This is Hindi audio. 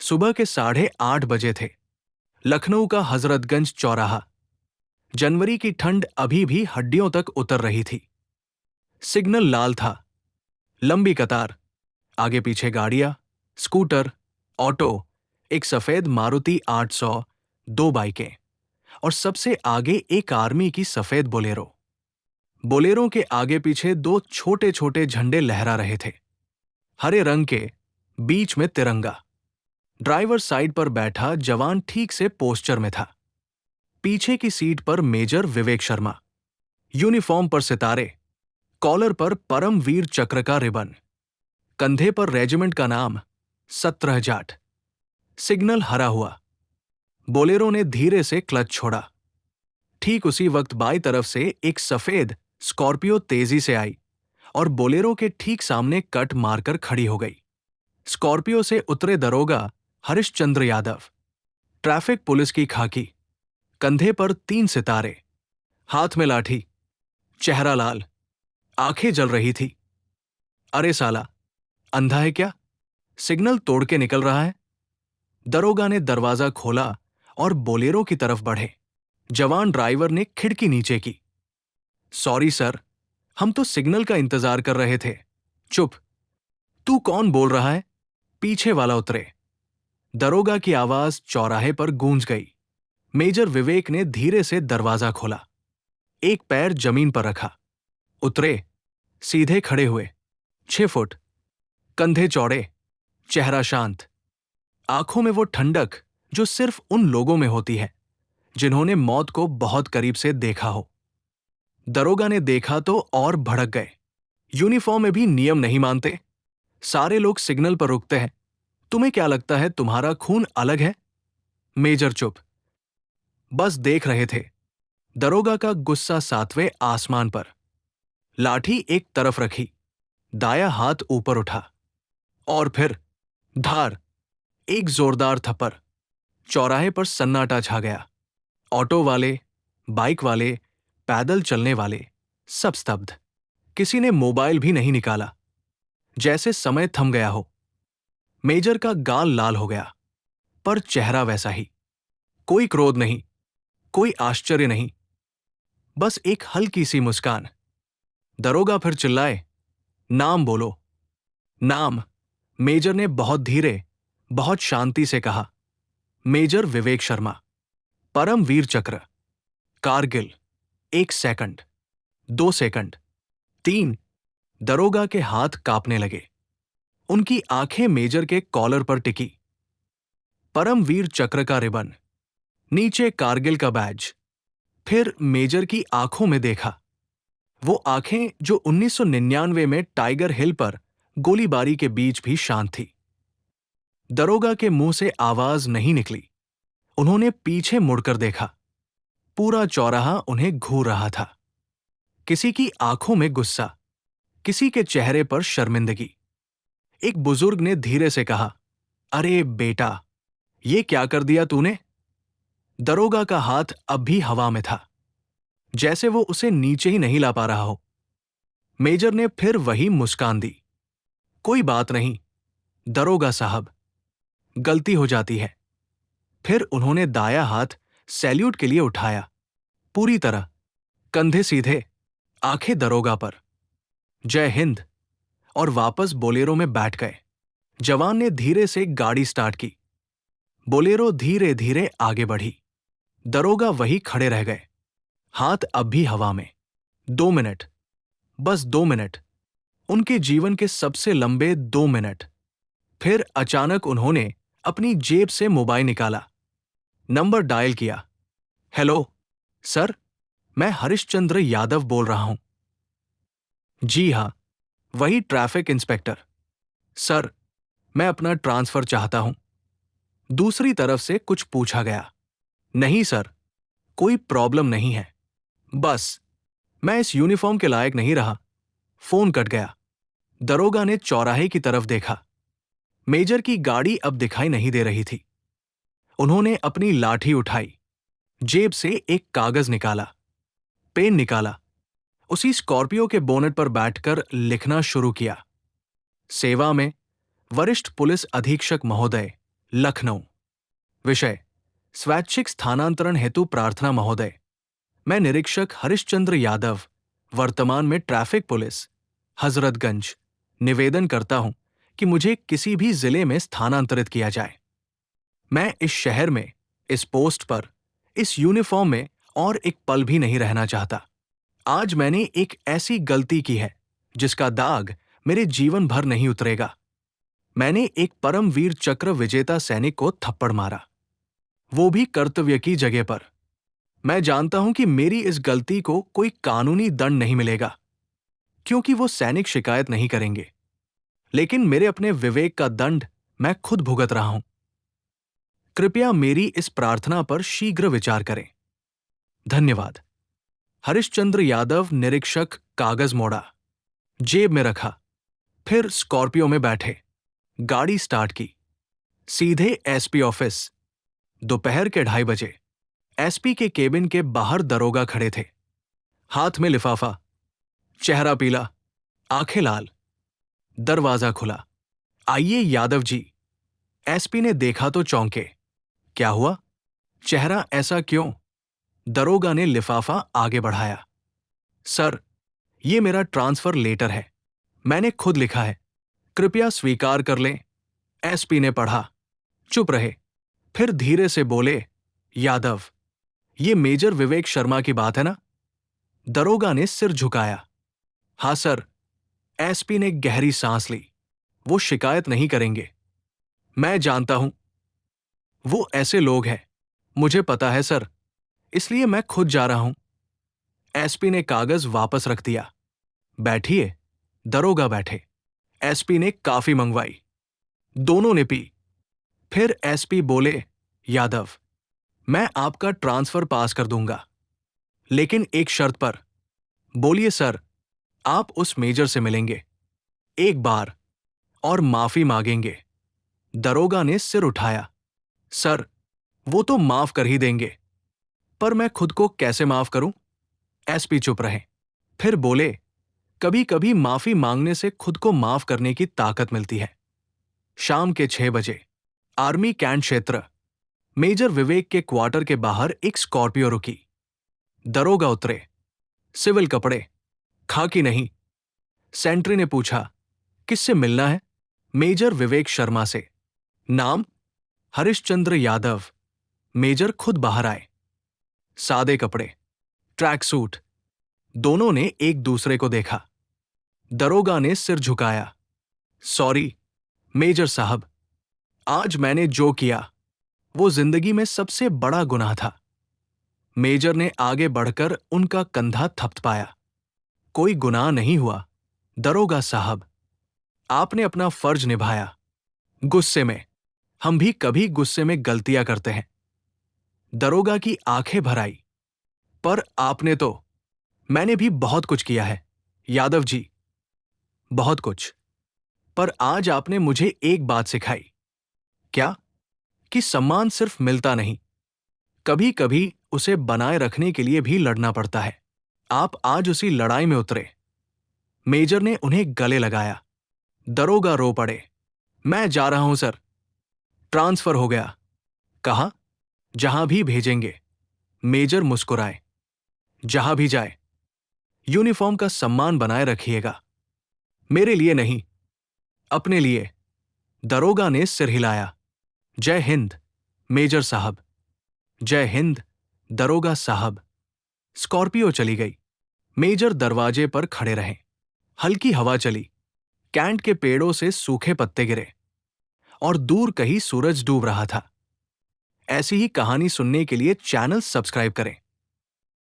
सुबह के 8:30 बजे थे। लखनऊ का हजरतगंज चौराहा। जनवरी की ठंड अभी भी हड्डियों तक उतर रही थी। सिग्नल लाल था। लंबी कतार, आगे पीछे गाड़ियां, स्कूटर, ऑटो, एक सफेद मारुति 800, 2 बाइकें और सबसे आगे एक आर्मी की सफेद बोलेरो। बोलेरो के आगे पीछे 2 छोटे छोटे झंडे लहरा रहे थे, हरे रंग के, बीच में तिरंगा। ड्राइवर साइड पर बैठा जवान ठीक से पोस्चर में था। पीछे की सीट पर मेजर विवेक शर्मा। यूनिफॉर्म पर सितारे, कॉलर पर परमवीर चक्र का रिबन, कंधे पर रेजिमेंट का नाम, 17 जाट। सिग्नल हरा हुआ। बोलेरो ने धीरे से क्लच छोड़ा। ठीक उसी वक्त बाईं तरफ से एक सफेद स्कॉर्पियो तेजी से आई और बोलेरो के ठीक सामने कट मारकर खड़ी हो गई। स्कॉर्पियो से उतरे दरोगा हरिश्चंद्र यादव। ट्रैफिक पुलिस की खाकी, कंधे पर 3 सितारे, हाथ में लाठी, चेहरा लाल, आंखें जल रही थी। अरे साला, अंधा है क्या? सिग्नल तोड़ के निकल रहा है? दरोगा ने दरवाजा खोला और बोलेरो की तरफ बढ़े। जवान ड्राइवर ने खिड़की नीचे की। सॉरी सर, हम तो सिग्नल का इंतजार कर रहे थे। चुप। तू कौन बोल रहा है? पीछे वाला उतरे। दरोगा की आवाज चौराहे पर गूंज गई। मेजर विवेक ने धीरे से दरवाजा खोला, एक पैर जमीन पर रखा, उतरे, सीधे खड़े हुए, 6 फुट, कंधे चौड़े, चेहरा शांत, आंखों में वो ठंडक जो सिर्फ उन लोगों में होती है जिन्होंने मौत को बहुत करीब से देखा हो। दरोगा ने देखा तो और भड़क गए। यूनिफॉर्म में भी नियम नहीं मानते। सारे लोग सिग्नल पर रुकते हैं। तुम्हें क्या लगता है तुम्हारा खून अलग है? मेजर चुप, बस देख रहे थे। दरोगा का गुस्सा 7वें आसमान पर। लाठी एक तरफ रखी, दाया हाथ ऊपर उठा और फिर धार, एक जोरदार थप्पड़। चौराहे पर सन्नाटा छा गया। ऑटो वाले, बाइक वाले, पैदल चलने वाले, सब स्तब्ध। किसी ने मोबाइल भी नहीं निकाला, जैसे समय थम गया हो। मेजर का गाल लाल हो गया, पर चेहरा वैसा ही। कोई क्रोध नहीं, कोई आश्चर्य नहीं, बस एक हल्की सी मुस्कान। दरोगा फिर चिल्लाए, नाम बोलो। नाम। मेजर ने बहुत धीरे, बहुत शांति से कहा, मेजर विवेक शर्मा। परमवीर चक्र। कारगिल। 1 second, 2 second, 3। दरोगा के हाथ कांपने लगे। उनकी आंखें मेजर के कॉलर पर टिकी। परमवीर चक्र का रिबन, नीचे कारगिल का बैज। फिर मेजर की आंखों में देखा, वो आंखें जो 1999 में टाइगर हिल पर गोलीबारी के बीच भी शांत थी। दरोगा के मुंह से आवाज नहीं निकली। उन्होंने पीछे मुड़कर देखा। पूरा चौराहा उन्हें घूर रहा था। किसी की आंखों में गुस्सा, किसी के चेहरे पर शर्मिंदगी। एक बुजुर्ग ने धीरे से कहा, अरे बेटा, ये क्या कर दिया तूने? दरोगा का हाथ अब भी हवा में था, जैसे वो उसे नीचे ही नहीं ला पा रहा हो। मेजर ने फिर वही मुस्कान दी, कोई बात नहीं दरोगा साहब, गलती हो जाती है। फिर उन्होंने दाया हाथ सैल्यूट के लिए उठाया, पूरी तरह, कंधे सीधे, आंखें दरोगा पर। जय हिंद। और वापस बोलेरो में बैठ गए। जवान ने धीरे से गाड़ी स्टार्ट की। बोलेरो धीरे धीरे आगे बढ़ी। दरोगा वही खड़े रह गए, हाथ अब भी हवा में। 2 मिनट, बस 2 मिनट, उनके जीवन के सबसे लंबे 2 मिनट। फिर अचानक उन्होंने अपनी जेब से मोबाइल निकाला, नंबर डायल किया। हेलो सर, मैं हरिश्चंद्र यादव बोल रहा हूं। जी हां, वही ट्रैफिक इंस्पेक्टर। सर, मैं अपना ट्रांसफर चाहता हूं। दूसरी तरफ से कुछ पूछा गया। नहीं सर, कोई प्रॉब्लम नहीं है, बस मैं इस यूनिफॉर्म के लायक नहीं रहा। फोन कट गया। दरोगा ने चौराहे की तरफ देखा। मेजर की गाड़ी अब दिखाई नहीं दे रही थी। उन्होंने अपनी लाठी उठाई, जेब से एक कागज निकाला, पेन निकाला, उसी स्कॉर्पियो के बोनेट पर बैठकर लिखना शुरू किया। सेवा में वरिष्ठ पुलिस अधीक्षक महोदय लखनऊ। विषय: स्वैच्छिक स्थानांतरण हेतु प्रार्थना महोदय। मैं निरीक्षक हरिश्चंद्र यादव, वर्तमान में ट्रैफिक पुलिस, हजरतगंज, निवेदन करता हूं कि मुझे किसी भी जिले में स्थानांतरित किया जाए। मैं इस शहर में, इस पोस्ट पर, इस यूनिफॉर्म में और एक पल भी नहीं रहना चाहता। आज मैंने एक ऐसी गलती की है जिसका दाग मेरे जीवन भर नहीं उतरेगा। मैंने एक परमवीर चक्र विजेता सैनिक को थप्पड़ मारा, वो भी कर्तव्य की जगह पर। मैं जानता हूं कि मेरी इस गलती को कोई कानूनी दंड नहीं मिलेगा, क्योंकि वो सैनिक शिकायत नहीं करेंगे। लेकिन मेरे अपने विवेक का दंड मैं खुद भुगत रहा हूं। कृपया मेरी इस प्रार्थना पर शीघ्र विचार करें। धन्यवाद। हरिश्चंद्र यादव, निरीक्षक। कागज मोड़ा, जेब में रखा, फिर स्कॉर्पियो में बैठे, गाड़ी स्टार्ट की, सीधे एसपी ऑफिस। दोपहर के 2:30 बजे एसपी के केबिन के बाहर दरोगा खड़े थे, हाथ में लिफाफा, चेहरा पीला, आंखें लाल। दरवाजा खुला। आइए यादव जी। एसपी ने देखा तो चौंके। क्या हुआ? चेहरा ऐसा क्यों? दरोगा ने लिफाफा आगे बढ़ाया। सर, ये मेरा ट्रांसफर लेटर है, मैंने खुद लिखा है, कृपया स्वीकार कर लें। एसपी ने पढ़ा, चुप रहे, फिर धीरे से बोले, यादव, ये मेजर विवेक शर्मा की बात है ना? दरोगा ने सिर झुकाया। हाँ सर। एसपी ने गहरी सांस ली। वो शिकायत नहीं करेंगे, मैं जानता हूं। वो ऐसे लोग हैं, मुझे पता है सर, इसलिए मैं खुद जा रहा हूं। एसपी ने कागज वापस रख दिया। बैठिए। दरोगा बैठे। एसपी ने कॉफी मंगवाई, दोनों ने पी। फिर एसपी बोले, यादव, मैं आपका ट्रांसफर पास कर दूंगा, लेकिन एक शर्त पर। बोलिए सर। आप उस मेजर से मिलेंगे एक बार और माफी मांगेंगे। दरोगा ने सिर उठाया। सर, वो तो माफ कर ही देंगे, पर मैं खुद को कैसे माफ करूं? एसपी चुप रहे, फिर बोले, कभी कभी माफी मांगने से खुद को माफ करने की ताकत मिलती है। शाम के 6 बजे आर्मी कैंट क्षेत्र, मेजर विवेक के क्वार्टर के बाहर एक स्कॉर्पियो रुकी। दरोगा उतरे, सिविल कपड़े, खाकी नहीं। सेंट्री ने पूछा, किससे मिलना है? मेजर विवेक शर्मा से। नाम? हरिश्चंद्र यादव। मेजर खुद बाहर आए। सादे कपड़े, ट्रैक सूट। दोनों ने एक दूसरे को देखा। दरोगा ने सिर झुकाया। सॉरी मेजर साहब, आज मैंने जो किया वो जिंदगी में सबसे बड़ा गुनाह था। मेजर ने आगे बढ़कर उनका कंधा थपथपाया। कोई गुनाह नहीं हुआ दरोगा साहब, आपने अपना फर्ज निभाया। गुस्से में, हम भी कभी गुस्से में गलतियां करते हैं। दरोगा की आंखें भर आई। पर आपने तो, मैंने भी बहुत कुछ किया है यादव जी, बहुत कुछ। पर आज आपने मुझे एक बात सिखाई। क्या? कि सम्मान सिर्फ मिलता नहीं, कभी कभी उसे बनाए रखने के लिए भी लड़ना पड़ता है। आप आज उसी लड़ाई में उतरे। मेजर ने उन्हें गले लगाया। दरोगा रो पड़े। मैं जा रहा हूं सर, ट्रांसफर हो गया। कहा? जहां भी भेजेंगे। मेजर मुस्कुराए। जहां भी जाए, यूनिफॉर्म का सम्मान बनाए रखिएगा। मेरे लिए नहीं, अपने लिए। दरोगा ने सिर हिलाया। जय हिंद मेजर साहब। जय हिंद दरोगा साहब। स्कॉर्पियो चली गई। मेजर दरवाजे पर खड़े रहे। हल्की हवा चली, कैंट के पेड़ों से सूखे पत्ते गिरे और दूर कहीं सूरज डूब रहा था। ऐसी ही कहानी सुनने के लिए चैनल सब्सक्राइब करें।